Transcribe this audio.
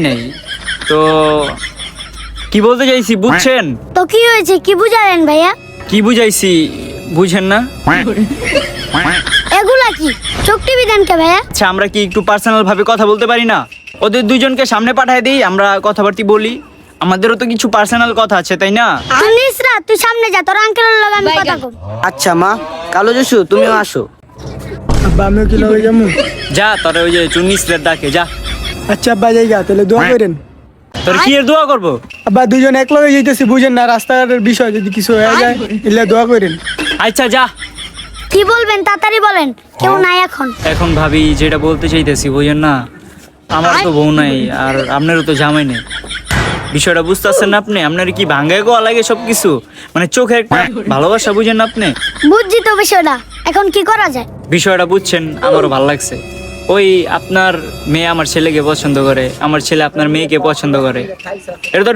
নাই তো কি বলতে চাইছি বুঝছেন? তো কি হয়েছে, কি বুঝালেন ভাইয়া? কি বুঝাইছি বুঝেন না? এগুলা কি চোখ টিভি দেন কে ভাইয়া? আচ্ছা আমরা কি একটু পার্সোনাল ভাবে কথা বলতে পারি না? ওদের দুইজনকে সামনে পাঠায় দিই, আমরা কথাবার্তা বলি। আমাদেরও তো কিছু পার্সোনাল কথা আছে, তাই না? তুই নিসরা, তুই সামনে যা, তোর আঙ্কেলের লগে আমি কথা কম। আচ্ছা মা, কালো জসু তুমিও আসো। আব্বা আমিও কি লগে যাবো? যা তোরা ওই যে চুন্নিসদের ডাকে যা। আচ্ছা আব্বা যাইগা, তাহলে দোয়া করেন। তোর কি এর দোয়া করবো? আব্বা দুজন এক লগে যাইতেছি, বুঝেন না রাস্তার বিষয়, যদি কিছু হয়ে যায় এলে দোয়া করেন। আচ্ছা যা। কি বলবেন তাড়াতাড়ি বলেন, কেউ নাই এখন। এখন ভাবি যেটা বলতে চাইতেছি বুঝেন না, আমার তো বউ নাই আর আপনারও তো জামাই নেই। বিষয়টা বুঝতেছেন না আপনি? আপনার কি ভাঙ্গায় গোয়া লাগে সবকিছু, মানে চোখে একটা ভালোবাসা, বুঝেন না আপনি? বুঝছি তো বিষয়টা, এখন কি করা যায়? বিষয়টা বুঝছেন, আমারও ভালো লাগছে। ওই আপনার মেয়ে আমার ছেলেকে পছন্দ করে, আমার ছেলে আপনার মেয়েকে পছন্দ করে, এটা তো